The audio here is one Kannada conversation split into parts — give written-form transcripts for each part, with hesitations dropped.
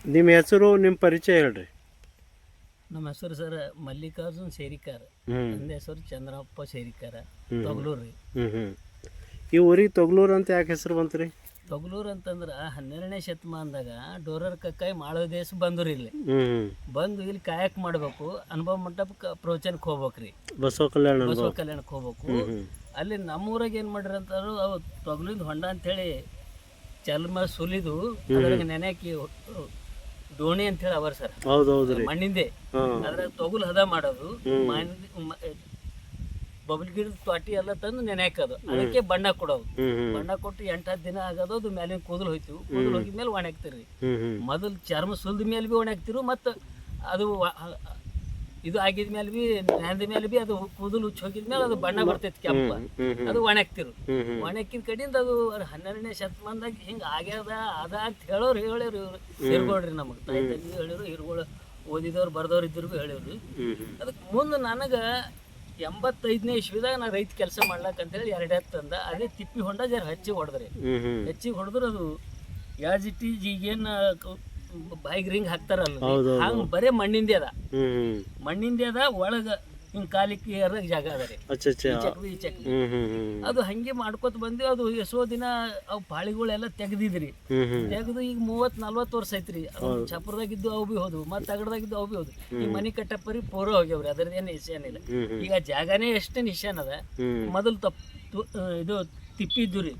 ನಿಮ್ಮ ಹೆಸರು ನಿಮ್ಮ ಪರಿಚಯ ಹೇಳ್ರಿ. ನಮ್ಮ ಹೆಸರು ಸರ್ ಮಲ್ಲಿಕಾರ್ಜುನ್ ಸೇರಿಕಾರ. ನನ್ನ ಹೆಸರು ಚಂದ್ರಪ್ಪ ಸೇರಿಕಾರ, ತೊಗಲೂರು ರೀ. ಈ ಊರಿಗೆ ತೊಗಲೂರು ಅಂತ ಯಾಕೆ ಹೆಸರು ಬಂತು ರೀ? ತೊಗಲೂರು ಅಂತಂದ್ರೆ 12ನೇ ಶತಮಾನದಾಗ ಡೋರರ್ ಕಕ್ಕಾಯಿ ಮಾಡೋ ದೇಶ ಬಂದ್ರು ಇಲ್ಲಿ. ಬಂದು ಇಲ್ಲಿ ಕಾಯಕ್ ಮಾಡಬೇಕು, ಅನುಭವ ಮಂಟಪಕ್ಕೆ ಪ್ರವಚನಕ್ಕೆ ಹೋಗ್ಬೇಕ್ರಿ, ಬಸವ ಕಲ್ಯಾಣಕ್ಕೆ ಹೋಗ್ಬೇಕು. ಅಲ್ಲಿ ನಮ್ಮೂರಾಗ ಏನು ಮಾಡ್ರಿ ಅಂತಾರು, ಅವು ತೊಗಲಿಂದ ಹೊಂಡ ಅಂತೇಳಿ ಚಲ್ಮ ಸುಲಿದು ಅದ್ರಾಗ ನೆನೆಕಿ ದೋಣಿ ಅಂತೇಳಿ ಅವರ್ ಸರ್. ಮಣ್ಣಿಂದೆ ಅದ್ರಾಗ ತೊಗಲು ಹದ ಮಾಡೋದು, ಬಬಲ್ ಗಿಡದ ತ್ವಾಟಿ ಎಲ್ಲ ತಂದು ನೆನೆಹಾಕೋದು, ಅದಕ್ಕೆ ಬಣ್ಣ ಕೊಡೋದು. ಬಣ್ಣ ಕೊಟ್ಟು 8-10 ದಿನ ಆಗೋದು. ಅದು ಮ್ಯಾಲಿನ ಕೂದಲು ಹೋಯ್ತಿವು. ಕೂದಲು ಹೋಗಿದ ಮೇಲೆ ಒಣಗ್ತಿರಿ. ಮೊದಲು ಚರ್ಮ ಸುಲ್ದ ಮೇಲೆ ಭೀ ಒಣಗ್ತಿರು, ಮತ್ತು ಅದು ಇದು ಆಗಿದ ಮೇಲೆ ಭೀ ನೆಂದ ಮೇಲೆ ಭೀ ಅದು ಕೂದಲು ಹುಚ್ಚಿ ಹೋಗಿದ ಮೇಲೆ ಅದು ಬಣ್ಣ ಬರ್ತೈತಿ ಕೆಂಪ, ಅದು ಒಣಗ್ತಿರು. ಒಣಗಿದ ಕಡೆಯಿಂದ ಅದು 12ನೇ ಶತಮಾನದಾಗ ಹಿಂಗೆ ಆಗ್ಯದ ಅದ ಅಂತ ಹೇಳೋರು ಇವ್ರು ಹಿರ್ಗೋಳ್ರಿ. ನಮಗೆ ತಾಯಿ ತಂದೆ ಹೇಳಿರು, ಹಿರ್ಗಳು ಓದಿದವ್ರು ಬರ್ದವ್ರು ಇದ್ರು ಹೇಳಿವ್ರಿ. ಅದಕ್ಕೆ ಮುಂದೆ ನನಗೆ 85ನೇ ಇಸ್ವಿದಾಗ ನಾ ರೈತ ಕೆಲಸ ಮಾಡ್ಲಕ್ಕಂತೇಳಿ 2 ಎತ್ತು ತಂದ. ಅದೇ ತಿಪ್ಪಿ ಹೊಂಡ ಜರ ಹೆಚ್ಚಿಗೆ ಹೊಡೆದ್ರಿ. ಹೆಚ್ಚಿಗೆ ಹೊಡೆದ್ರೆ ಅದು ಯಾಸ್ ಇಟ್ ಈಸ್ ಈಗೇನು ಬಾಯಿಗೆ ರಿಂಗ್ ಹಾಕ್ತಾರಲ್ಲ, ಹಂಗೆ ಬರೇ ಮಣ್ಣಿಂದೇ ಅದ. ಮಣ್ಣಿಂದೇ ಅದ, ಒಳಗೆ ಹಿಂಗೆ ಕಾಲಿಕ್ಕೆ ಏರಾಗ ಜಾಗ ಅದ ರೀ. ಈ ಚಕ್ಲಿ ಅದು ಹಂಗೆ ಮಾಡ್ಕೊತ ಬಂದ್ವಿ. ಅದು ಎಷ್ಟೋ ದಿನ ಅವು ಪಾಳಿಗಳೆಲ್ಲ ತೆಗ್ದಿದ್ರಿ. ತೆಗೆದು ಈಗ 30-40 ವರ್ಷ ಐತ್ರಿ. ಛಪ್ರದಾಗಿದ್ದು ಅವು ಭೀ ಹೋದ್ವು, ಮತ್ತು ತಗಡದಾಗಿದ್ದು ಅವು ಭೀ ಹೋದ್ವು. ಈ ಮನೆ ಕಟ್ಟಪ್ಪರಿ ಪೂರ ಹೋಗ್ಯಾವ್ರಿ. ಅದ್ರದ್ದೇನು ನಿಶಾನಿಲ್ಲ. ಈಗ ಜಾಗನೇ ಎಷ್ಟು ನಿಶಾನ್ ಅದ. ಮೊದಲು ಇದು ತಿಪ್ಪಿ ಇದ್ದು ರೀ.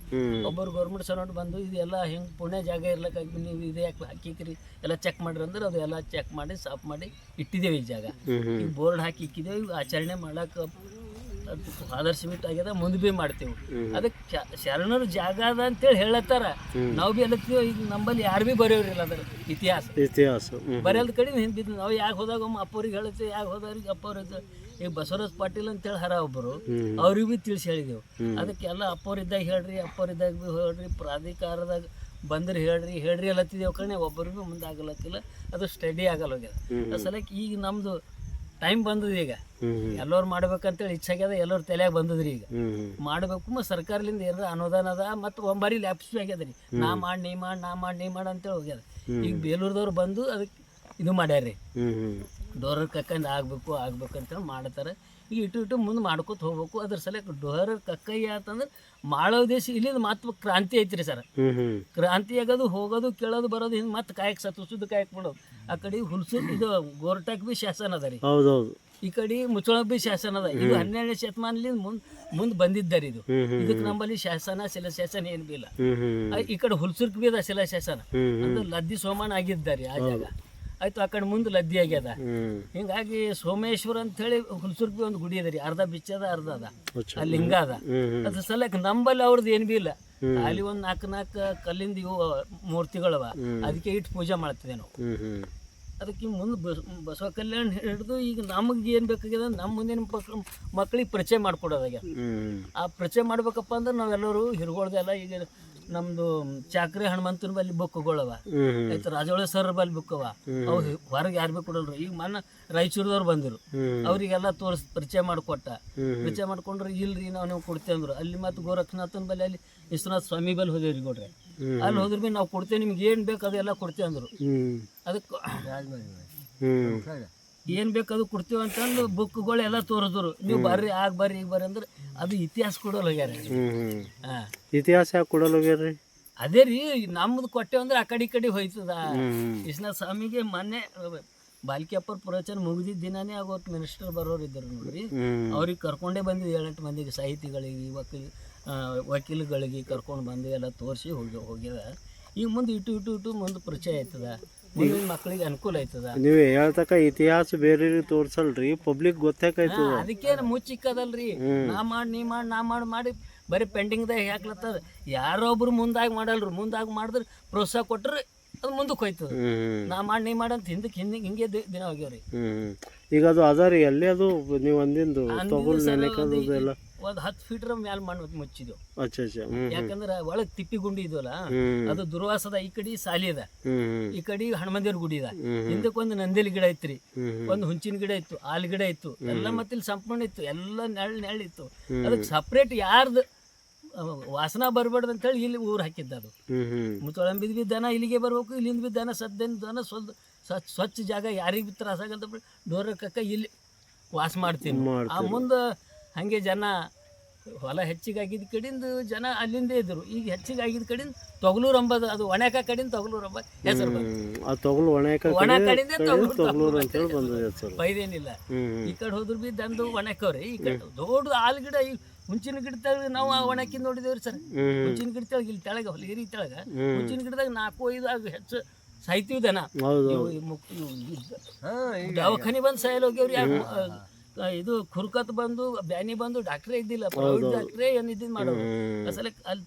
ಒಬ್ಬರು ಗೌರ್ಮೆಂಟ್ ಸರ್ವೆಂಟ್ ಬಂದು ಇದೆಲ್ಲ ಹಿಂಗೆ ಪುಣ್ಯ ಜಾಗ ಇರ್ಲಕ್ಕಾಗಿ ನೀವು ಇದು ಯಾಕೆ ಹಾಕಿಕ್ರಿ ಎಲ್ಲ ಚೆಕ್ ಮಾಡ್ರಿ ಅಂದ್ರೆ ಅದು ಎಲ್ಲ ಚೆಕ್ ಮಾಡಿ ಸಾಫ್ ಮಾಡಿ ಇಟ್ಟಿದ್ದೇವೆ. ಈ ಜಾಗ ಈಗ ಬೋರ್ಡ್ ಹಾಕಿ ಇಕ್ಕಿದ್ದೇವೆ. ಆಚರಣೆ ಮಾಡಕ್ಕೆ ಆದರ್ಶ ಬಿಟ್ಟು ಆಗ್ಯದ, ಮುಂದೆ ಭೀ ಮಾಡ್ತೀವಿ. ಅದಕ್ಕೆ ಶರಣರು ಜಾಗ ಅದ ಅಂತೇಳಿ ಹೇಳತ್ತಾರ. ನಾವು ಭೀ ಎಲ್ಲತ್ತೀವಿ. ಈಗ ನಂಬಲ್ಲಿ ಯಾರು ಭೀ ಬರೆಯೋರಿಲ್ಲ ಅದರ ಇತಿಹಾಸ ಬರೆಯಲ್ದ ಕಡೆ ಹಿಂದಿದ್ದು. ನಾವು ಯಾಕೆ ಹೋದಾಗ ಅಪ್ಪವ್ರಿಗೆ ಹೇಳ್ತೀವಿ, ಯಾಕೆ ಹೋದವ್ರಿಗೆ ಅಪ್ಪವ್ರಿಗೆ. ಈಗ ಬಸವರಾಜ್ ಪಾಟೀಲ್ ಅಂತೇಳಿ ಹರ ಒಬ್ಬರು, ಅವ್ರಿಗೆ ಭೀ ತಿಳಿಸಿ ಹೇಳಿದೆವು. ಅದಕ್ಕೆಲ್ಲ ಅಪ್ಪವ್ರಿದ್ದಾಗ ಅಪ್ಪವ್ರಿದ್ದಾಗ ಭೀ ಹೇಳ್ರಿ, ಪ್ರಾಧಿಕಾರದಾಗ ಬಂದ್ರೆ ಹೇಳ್ರಿ ಎಲ್ಲತ್ತಿದ್ದೇವೆ ಕಣೆ. ಒಬ್ಬರಿಗೂ ಮುಂದೆ ಆಗಲತ್ತಿಲ್ಲ, ಅದು ಸ್ಟಡಿ ಆಗಲ್ಲ ಹೋಗ್ಯದ. ಸಲಕ್ಕೆ ಈಗ ನಮ್ಮದು ಟೈಮ್ ಬಂದದ. ಈಗ ಎಲ್ಲರೂ ಮಾಡ್ಬೇಕಂತೇಳಿ ಇಚ್ಛಾಗ್ಯದ, ಎಲ್ಲರೂ ತಲೆಯಾಗ ಬಂದದ್ರಿ. ಈಗ ಮಾಡಬೇಕು, ಮತ್ತು ಸರ್ಕಾರದಿಂದ ಏನಾರ ಅನುದಾನ ಅದ, ಮತ್ತು ಒಂಬಾರಿ ಲ್ಯಾಪ್ಸ್ ಆಗ್ಯದ ರೀ. ನಾ ಮಾಡಿ ನೀ ಮಾಡಿ ಅಂತೇಳಿ ಹೋಗ್ಯದ. ಈಗ ಬೇಲೂರ್ದವ್ರು ಬಂದು ಅದಕ್ಕೆ ಇದು ಮಾಡ್ಯಾರ್ರಿ, ಡೋರರ್ ಕಕ್ಕಂದು ಆಗ್ಬೇಕಂತೇಳಿ ಮಾಡ್ತಾರೆ. ಈಗ ಇಟ್ಟು ಮುಂದೆ ಮಾಡ್ಕೊತ ಹೋಗ್ಬೇಕು. ಅದ್ರ ಸಲಕ್ಕೆ ಡೋರರ್ ಕಕ್ಕಯ್ಯ ಅಂತಂದ್ರೆ ಮಾಡೋ ದೇಶ ಇಲ್ಲಿಂದ ಮತ್ತೆ ಕ್ರಾಂತಿ ಐತ್ರಿ ಸರ್. ಕ್ರಾಂತಿ ಆಗೋದು, ಹೋಗೋದು, ಕೇಳೋದು, ಬರೋದು, ಹಿಂಗೆ ಮತ್ತೆ ಕಾಯಕ್ಕೆ ಸುದ್ದು ಕಾಯಕ್ಕೆ ಬಿಡೋದು. ಆ ಕಡೆ ಹುಲ್ಸೂರು ಇದು ಗೋರ್ಟಾಕ್ ಭೀ ಶಾಸನ ಅದ ರೀ. ಈ ಕಡೆ ಮುಚ್ಚಳ ಭೀ ಶಾಸನ ಅದ. ಇದು 12ನೇ ಶತಮಾನದಿಂದ ಮುಂದೆ ಬಂದಿದ್ದಾರೆ. ಇದಕ್ಕೆ ನಮ್ಮಲ್ಲಿ ಶಾಸನ ಶಿಲಾಶಾಸನ ಏನು ಬಿ ಇಲ್ಲ. ಈ ಕಡೆ ಹುಲ್ಸೂರ್ಕ್ ಭೀ ಅದ ಶಿಲಾಶಾಸನ. ಅಂದ್ರೆ ಲದ್ದಿ ಸೋಮಾನ ಆಗಿದ್ದಾರೆ ಆ ಜಾಗ. ಆಯ್ತು, ಆ ಕಡೆ ಮುಂದೆ ಲದ್ದಿ ಆಗ್ಯದ. ಹಿಂಗಾಗಿ ಸೋಮೇಶ್ವರ ಅಂತ ಹೇಳಿ ಹುಲ್ಸೂರ್ಗ್ ಭೀ ಒಂದು ಗುಡಿ ಅದ ರೀ. ಅರ್ಧ ಬಿಚ್ಚದ, ಅರ್ಧ ಅದ, ಅಲ್ಲಿ ಲಿಂಗ ಅದ. ಅದ್ರ ಸಲಕ್ಕೆ ನಂಬಲ್ಲಿ ಅವ್ರದ್ದು ಏನು ಭೀ ಇಲ್ಲ. ಅಲ್ಲಿ ಒಂದು 4 ಕಲ್ಲಿಂದ ಇವು ಮೂರ್ತಿಗಳವ, ಅದಕ್ಕೆ ಇಟ್ಟು ಪೂಜೆ ಮಾಡ್ತಿದ್ದೆ ನಾವು. ಅದಕ್ಕೆ ಮುಂದೆ ಬಸವ ಕಲ್ಯಾಣ ಹಿಡಿದು ಈಗ ನಮಗೆ ಏನು ಬೇಕಾಗ್ಯದ, ನಮ್ಮ ಮುಂದಿನ ಮಕ್ಕಳಿಗೆ ಪರಿಚಯ ಮಾಡಿಕೊಡೋದಾಗ್ಯ. ಆ ಪರಿಚಯ ಮಾಡ್ಬೇಕಪ್ಪ ಅಂದ್ರೆ ನಾವೆಲ್ಲರೂ ಹಿರ್ಗೊಳ್ದೆಲ್ಲ ಈಗ ನಮ್ದು ಚಾಕ್ರಿ ಹನುಮಂತನ ಬಲ್ಲಿ ಬುಕ್ಗಳವ, ಆಯ್ತು ರಾಜೋಳ ಸರ್ ಬಲ್ಲಿ ಬುಕ್ಕವ. ಅವು ಹೊರಗೆ ಯಾರು ಭೀ ಕೊಡಲ್ರಿ. ಈಗ ರಾಯಚೂರದವ್ರು ಬಂದರು, ಅವರಿಗೆಲ್ಲ ಪರಿಚಯ ಮಾಡ್ಕೊಂಡ್ರೆ ಇಲ್ರಿ ನಾವು ಕೊಡ್ತೇವೆ ಅಂದ್ರು. ಅಲ್ಲಿ ಮತ್ತು ಗೋರಖನಾಥನ ಬಲ್ಲಿ ಅಲ್ಲಿ ವಿಶ್ವನಾಥ ಸ್ವಾಮಿ ಬಲ್ಲಿ ಹೋದೇವ್ರಿ ಕೊಡ್ರಿ. ಅಲ್ಲಿ ಹೋದ್ರೆ ಭೀ ನಾವು ಕೊಡ್ತೇವೆ, ನಿಮ್ಗೆ ಏನು ಬೇಕು ಅದೆಲ್ಲ ಕೊಡ್ತೇವೆ ಅಂದರು. ಅದಕ್ಕೆ ಏನು ಬೇಕು ಅದು ಕೊಡ್ತೀವಿ ಅಂತಂದು ಬುಕ್ಗಳು ಎಲ್ಲ ತೋರಿದ್ರು. ನೀವು ಬರ್ರಿ, ಬರ್ರಿ, ಈಗ ಬರ್ರಿ ಅಂದ್ರೆ ಅದು ಇತಿಹಾಸ ಕೊಡೋಲ್ಲ ಹೋಗ್ಯಾರ. ಇತಿಹಾಸ ಯಾಕೆ ಕೊಡೋಲ್ಲ ಹೋಗ್ಯಾರ್ರಿ? ಅದೇ ರೀ, ನಮ್ದು ಕೊಟ್ಟೇವು ಅಂದ್ರೆ ಆ ಕಡೆ ಹೋಯ್ತದ. ವಿಶ್ವನಾಥ ಸ್ವಾಮಿಗೆ ಮೊನ್ನೆ ಬಾಲ್ಕಿಯಪ್ಪರ ಪ್ರವಚನ ಮುಗಿದಿದ್ದ ದಿನಾನೇ ಆಗೋತ್ತು ಮಿನಿಸ್ಟರ್ ಬರೋರು ಇದ್ದರು ನೋಡ್ರಿ. ಅವ್ರಿಗೆ ಕರ್ಕೊಂಡೇ ಬಂದಿದ್ದು 7-8 ಮಂದಿಗೆ, ಸಾಹಿತಿಗಳಿಗೆ, ವಕೀಲಗಳಿಗೆ ಕರ್ಕೊಂಡು ಬಂದು ಎಲ್ಲ ತೋರಿಸಿ ಹೋಗ್ಯದ. ಈಗ ಮುಂದೆ ಇಟ್ಟು ಮುಂದೆ ಪರಿಚಯ ಆಯ್ತದ, ಮುಂದಿನ ಮಕ್ಕಳಿಗೆ ಅನುಕೂಲ ಆಯ್ತದ. ನೀವು ಹೇಳ್ತಕ್ಕ ಇತಿಹಾಸ ಬೇರೆ ತೋರ್ಸಲ್ರಿ, ಪಬ್ಲಿಕ್ ಗೊತ್ತಾಯ್ತು. ಅದಕ್ಕೇನು ಮುಚ್ಚಿಕ್ಕದಲ್ರಿ. ನಾ ಮಾಡಿ ಬರೀ ಪೆಂಡಿಂಗ್ದಾಗ ಹಾಕ್ಲತ್ತದ. ಯಾರೊಬ್ರು ಮುಂದಾಗಿ ಮಾಡಲ್ರಿ. ಮುಂದಾಗಿ ಮಾಡಿದ್ರೆ ಪ್ರೋತ್ಸಾಹ ಕೊಟ್ರೆ ಅದು ಮುಂದಕ್ಕೆ ಹೋಯ್ತದ. ನಾ ಮಾಡಿ ಅಂತ ಹಿಂಗೆ ದಿನ ಹೋಗ್ಯಾವ್ರಿ. ಈಗ ಅದು ಅದ ರೀ, ಎಲ್ಲಿ ಅದು ನೀವು ಅಂದಿಂದು ಒಂದು 10 ಫೀಟ್ರ ಮ್ಯಾಲ ಮಣ್ಣು ಮುಚ್ಚಿದ್ವು. ಅಚ್ಚಾ. ಯಾಕಂದ್ರೆ ಒಳಗೆ ತಿಪ್ಪಿ ಗುಂಡಿ ಇದವಲ್ಲ, ಅದು ದುರ್ವಾಸದ. ಈ ಕಡೆ ಸಾಲಿ ಅದ, ಈ ಕಡೆ ಹನುಮಂದಿರ ಗುಡಿ ಅದ. ಹಿಂದಕ್ಕೊಂದು ನಂದಿಲಿ ಗಿಡ ಐತ್ರಿ, ಒಂದು ಹುಂಚಿನ ಗಿಡ ಇತ್ತು, ಆಲ್ ಗಿಡ ಇತ್ತು, ಎಲ್ಲ ಮತ್ತೆ ಇಲ್ಲಿ ಸಂಪೂರ್ಣ ಇತ್ತು. ಎಲ್ಲ ನೆಳ್ಳು ಇತ್ತು. ಅದಕ್ಕೆ ಸಪ್ರೇಟ್ ಯಾರ್ದು ವಾಸನ ಬರಬಾರ್ದು ಅಂತೇಳಿ ಇಲ್ಲಿ ಊರು ಹಾಕಿದ್ದ ಅದು. ಮುಚ್ಚೊಳಂಬಿದ್ ಬಿ ದನ ಇಲ್ಲಿಗೆ ಬರ್ಬೇಕು, ಇಲ್ಲಿಂದ ಬಿ ದನ ಸದ್ದೇನು ದನ ಸ್ವಚ್ಛ ಜಾಗ ಯಾರಿಗೆ ಬಿ ತ್ರಾಸಾಗಂತ ಡೋರ ಕಕ್ಕ ಇಲ್ಲಿ ವಾಸ ಮಾಡ್ತೀನಿ. ಆ ಮುಂದೆ ಹಾಗೆ ಜನ ಹೊಲ ಹೆಚ್ಚಿಗಾಗಿದ್ದ ಕಡೆಯಿಂದ ಜನ ಅಲ್ಲಿಂದ ಇದ್ರು. ಈಗ ಹೆಚ್ಚಿಗಾಗಿದ್ದ ಕಡೆಯಿಂದ ತೊಗಲೂರು ಅಂಬದು ಅದು ಒಣಕ ಕಡೆಯಿಂದ ತೊಗಲೂರು ಅಂಬ ಹೆಸರು ಒಣ ಕಡೆಯಿಂದ ಪೈದೇನಿಲ್ಲ. ಈ ಕಡೆ ಹೋದ್ರು ಬಿ ದಂದು ಒಣಕವ್ರಿ. ಈ ಕಡೆ ದೊಡ್ಡ ಆಲ್ ಗಿಡ ಈ ಹುಂಚಿನ ಗಿಡದಾಗ ನಾವು ಆ ಒಣಕಿ ನೋಡಿದೇವ್ರಿ ಸರ್. ಹುಂಚಿನ ಗಿಡ ತೆಳಗ ಇಲ್ಲಿ ತೆಳಗ ಹೊಲಗಿರಿ ತೆಳಗ ಹುಂಚಿನ ಗಿಡದಾಗ 4-5 ಹೆಚ್ಚು ಸಾಯ್ತೀವಿ ದನ. ದವಾಖಾನಿ ಬಂದು ಸಾಯಲ್ ಹೋಗ್ಯವ್ರಿ. ಇದು ಖುರ್ಕತ್ ಬಂದು ಬ್ಯಾನಿ ಬಂದು ಡಾಕ್ಟ್ರೇ ಇದ್ದಿಲ್ಲ, ಪ್ರೈವೇಟ್ ಡಾಕ್ಟ್ರೇ ಏನಿದ್ದು ಮಾಡೋದು. ಅಸಲ ಅಲ್ಲಿ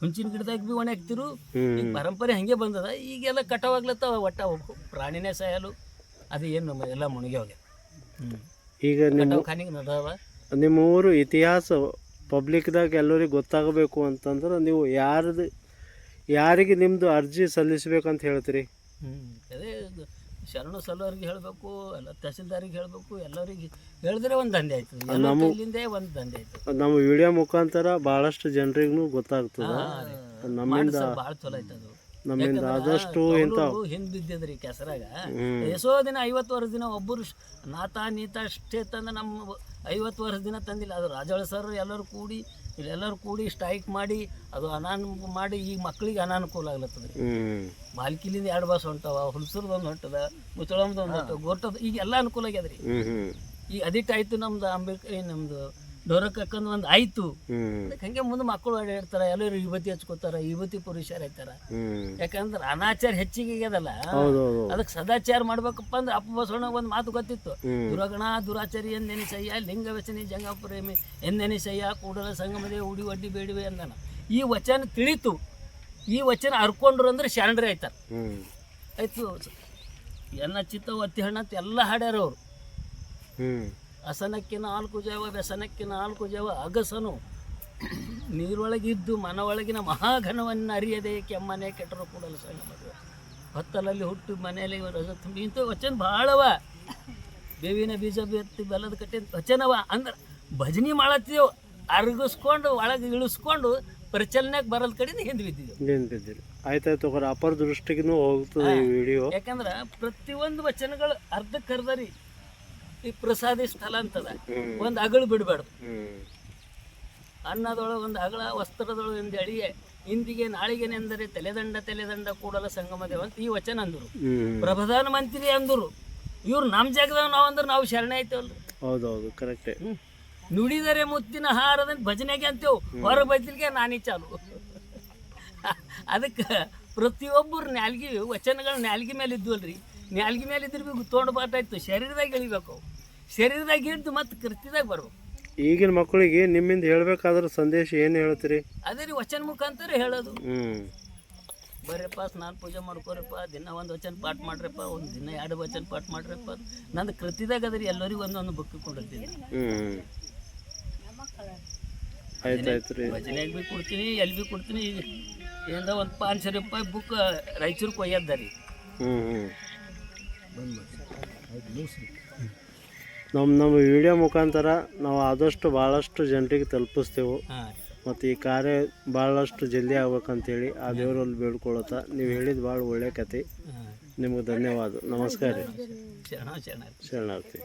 ಹುಂಚಿನ ಗಿಡದಾಗ ಬಿ ಒಣ ಹಾಕ್ತಿರು. ಈಗ ಪರಂಪರೆ ಹಂಗೆ ಬಂದದ. ಈಗೆಲ್ಲ ಕಟಾವಾಗ್ಲತ್ತಾವ. ಒಟ್ಟ ಪ್ರಾಣಿನೇ ಸಾಯಲು ಅದು ಏನು ಎಲ್ಲ ಮುಣಿಗೆ ಈಗ ಖಾನಿಗೆ ನಡವ. ನಿಮ್ಮ ಊರು ಇತಿಹಾಸ ಪಬ್ಲಿಕ್ದಾಗ ಎಲ್ಲರಿಗೆ ಗೊತ್ತಾಗಬೇಕು ಅಂತಂದ್ರೆ ನೀವು ಯಾರಿಗೆ ನಿಮ್ಮದು ಅರ್ಜಿ ಸಲ್ಲಿಸ್ಬೇಕಂತ ಹೇಳ್ತೀರಿ? ಅದೇ ಶರಣು ಸಲುವರಿಗೆ ಹೇಳಬೇಕು, ಎಲ್ಲ ತಹಸೀಲ್ದಾರಿಗೆ ಹೇಳಬೇಕು, ಎಲ್ಲರಿಗೆ ಹೇಳಿದ್ರೆ ಒಂದು ದಂಧೆ ಆಯ್ತು. ಇಲ್ಲಿಂದೇ ಒಂದು ದಂಧೆ ಆಯ್ತು. ನಮ್ಮ ವಿಡಿಯೋ ಮುಖಾಂತರ ಭಾಳಷ್ಟು ಜನರಿಗೂ ಗೊತ್ತಾಗ್ತದೆ. ನಮ್ಮಿಂದ ಭಾಳ ಚಲೋ ಆಯ್ತು ಅದು. ನಮ್ಮಿಂದ ಆದಷ್ಟು ಹಿಂದ್ ಬಿದ್ದಿದ್ರಿ ಕೆಸರಾಗ ಎಷ್ಟೋ ದಿನ 50 ವರ್ಷ ದಿನ ಒಬ್ಬರು ನಾತ ನೀತ ಅಷ್ಟೇ ತಂದು ನಮ್ಮ 50 ವರ್ಷ ದಿನ ತಂದಿಲ್ಲ. ಅದು ರಾಜಾಳ ಸರ್ ಎಲ್ಲರೂ ಕೂಡಿ ಸ್ಟ್ರೈಕ್ ಮಾಡಿ ಅದು ಮಾಡಿ ಈಗ ಮಕ್ಕಳಿಗೆ ಅನಾನುಕೂಲ ಆಗ್ಲತ್ತದ. ಬಾಲ್ಕಿಲಿಂದ 2 ಬಸ್ ಹೊಂಟವ, ಹುಲ್ಸರ್ದೊಂದು ಹೊಂಟದ, ಮುಚ್ಚಳಮ್ದೊಂದು ಹೊಂಟದ, ಗೋರ್ತದ, ಈಗ ಎಲ್ಲ ಅನುಕೂಲ ಆಗ್ಯದ್ರಿ. ಈಗ ಅದಿಟ್ಟು ಆಯ್ತು. ನಮ್ದು ಅಂಬೇಡ್ಕರ್ ನಮ್ದು ಡೋರಕ್ಕಂದು ಒಂದು ಆಯ್ತು. ಹಂಗೆ ಮುಂದೆ ಮಕ್ಕಳು ಆಡಾಡ್ತಾರ, ಎಲ್ಲರೂ ವಿಭೂತಿ ಹಚ್ಕೋತಾರ, ವಿಭೂತಿ ಪುರುಷರು ಆಯ್ತಾರ. ಯಾಕಂದ್ರೆ ಅನಾಚಾರ ಹೆಚ್ಚಿಗೆ ಆಗ್ಯದಲ್ಲ, ಅದಕ್ಕೆ ಸದಾಚಾರ ಮಾಡ್ಬೇಕಪ್ಪ ಅಂದ್ರೆ ಅಪ್ಪ ಬಸವಣ್ಣ ಒಂದು ಮಾತು ಗೊತ್ತಿತ್ತು. ದುರಗಣ ದುರಾಚಾರಿ ಎಂದೆನಿಸಯ್ಯ, ಲಿಂಗ ವ್ಯಸನಿ ಜಂಗ ಪ್ರೇಮಿ ಎಂದೆನಿಸಯ್ಯ, ಕೂಡಲ ಸಂಗಮದೇ ಉಡಿ ಒಡ್ಡಿ ಬೇಡಿವೆ ಅಂದನ. ಈ ವಚನ ತಿಳಿತು. ಈ ವಚನ ಹರ್ಕೊಂಡ್ರು ಅಂದ್ರೆ ಶರಣರೇ ಆಯ್ತಾರ. ಆಯ್ತು. ಎನ್ನ ಚಿತ್ತ ಒತ್ತಿ ಹಣ್ಣಂತ ಎಲ್ಲ ಹಾಡ್ಯಾರ ಅವರು. ಅಸನಕ್ಕೆ 4 ಜವ, ವ್ಯಸನಕ್ಕೆ 4 ಜವ, ಅಗಸನು ನೀರೊಳಗಿದ್ದು ಮನವೊಳಗಿನ ಮಹಾಘನವನ್ನು ಅರಿಯದೆ ಕೆಮ್ಮನೆ ಕೆಟ್ಟರು ಕೂಡಲು ಸಣ್ಣ ಮದುವೆ ಹೊತ್ತಲಲ್ಲಿ ಹುಟ್ಟು ಮನೆಯಲ್ಲಿ ರಜ ತುಂಬಿ ಇಂಥ ವಚನ ಭಾಳವ. ಬೇವಿನ ಬೀಜ ಬೆತ್ತಿ ಬೆಲ್ಲದ ಕಟ್ಟೆ ವಚನವ. ಅಂದ್ರೆ ಭಜನೆ ಮಾಡತ್ತೀವಿ, ಅರ್ಗಿಸ್ಕೊಂಡು ಒಳಗೆ ಇಳಿಸ್ಕೊಂಡು ಪರಿಚಲನೆಗೆ ಬರೋದ್ ಕಡೆಯಿಂದ ಹಿಂದೆ ಬಿದ್ದಿದ್ದೀವಿ. ಆಯ್ತಾಯ್ತು. ಅಪರ ದೃಷ್ಟಿಗೂ ಹೋಗ್ತದೆ ಈ ವಿಡಿಯೋ. ಯಾಕಂದ್ರೆ ಪ್ರತಿಯೊಂದು ವಚನಗಳು ಅರ್ಧಕ್ಕರ್ಧರಿ. ಈ ಪ್ರಸಾದಿ ಸ್ಥಳ ಅಂತದ, ಒಂದು ಅಗಳು ಬಿಡಬಾರ್ದು. ಅನ್ನದೊಳಗೆ ಒಂದು ಅಗಳ, ವಸ್ತ್ರದೊಳಗೆ ಒಂದು ಅಡಿಗೆ, ಇಂದಿಗೆ ನಾಳಿಗೆನೆಂದರೆ ತಲೆದಂಡ ಕೂಡಲ ಸಂಗಮ ದೇವ ಅಂತ ಈ ವಚನ ಅಂದರು. ಪ್ರಧಾನ ಮಂತ್ರಿ ಅಂದರು. ಇವ್ರು ನಮ್ಮ ಜಾಗದಾಗ ನಾವು ಅಂದ್ರೆ ನಾವು ಶರಣ ಐತೇವಲ್ರಿ. ಹೌದೌದು, ಕರೆಕ್ಟೇ. ನುಡಿದರೆ ಮುತ್ತಿನ ಹಾರದ ಭಜನೆಗೆ ಅಂತೇವು, ಹೊರ ಬದಲಿಗೆ ನಾನಿ ಚಾಲು. ಅದಕ್ಕೆ ಪ್ರತಿಯೊಬ್ಬರು ನ್ಯಾಲ್ಗಿ ವಚನಗಳು ನ್ಯಾಲ್ಗಿ ಮೇಲೆ ಇದ್ವಲ್ರಿ. ನ್ಯಾಲ್ಗಿ ಮೇಲೆ ಇದ್ರೆ ಬಿ ತೊಗೊಂಡು ಬಾಟಾಯ್ತು. ಶರೀರದಾಗ ಇಳಿಬೇಕು, ಶರೀರದಾಗ ಇದ್ದು ಮತ್ತೆ ಕೃತ್ಯದಾಗ ಬರ್ಬೇಕು. ಈಗಿನ ಮಕ್ಕಳಿಗೆ ನಿಮ್ಮಿಂದ ಹೇಳ್ಬೇಕಾದ್ರೆ ಸಂದೇಶ ಏನು ಹೇಳ್ತೀರಿ? ಅದೇ ರೀ ವಚನ ಮುಖಾಂತರ ಹೇಳೋದು. ಬರ್ರಪ್ಪ ಸ್ನಾನ ಪೂಜೆ ಮಾಡ್ಕೊರಪ್ಪ, ದಿನ ಒಂದು ವಚನ ಪಾಠ ಮಾಡ್ರಪ್ಪ, ಒಂದು ದಿನ 2 ವಚನ ಪಾಠ ಮಾಡ್ರಪ್ಪ. ನಂದು ಕೃತಿದಾಗ ಅದ್ರಿ ಎಲ್ಲರಿಗೂ ಒಂದೊಂದು ಬುಕ್ ಕೊಡಿರ್ತೀನಿ. ಆಯ್ತಾಯ್ತು ರೀ. ಭಜನೆಗೆ ಬಿ ಕೊಡ್ತೀನಿ, ಎಲ್ಲಿ ಬಿ ಕೊಡ್ತೀನಿ. ಈಗ ಏನದ ಒಂದು 500 ರೂಪಾಯಿ ಬುಕ್ ರಾಯಚೂರಿಗೆ ಒಯ್ಯದ ರೀ. ನಮ್ಮ ವಿಡಿಯೋ ಮುಖಾಂತರ ನಾವು ಆದಷ್ಟು ಭಾಳಷ್ಟು ಜನರಿಗೆ ತಲುಪಿಸ್ತೇವೆ. ಮತ್ತು ಈ ಕಾರ್ಯ ಭಾಳಷ್ಟು ಜಲ್ದಿ ಆಗ್ಬೇಕಂತೇಳಿ ಆ ದೇವರಲ್ಲಿ ಬೇಡ್ಕೊಳತ್ತ. ನೀವು ಹೇಳಿದ ಭಾಳ ಒಳ್ಳೆ ಕತೆ. ನಿಮಗೆ ಧನ್ಯವಾದ. ನಮಸ್ಕಾರ ರೀ. ಶರಣಾರ್ಥಿ. ಶರಣಾರ್ಥಿ.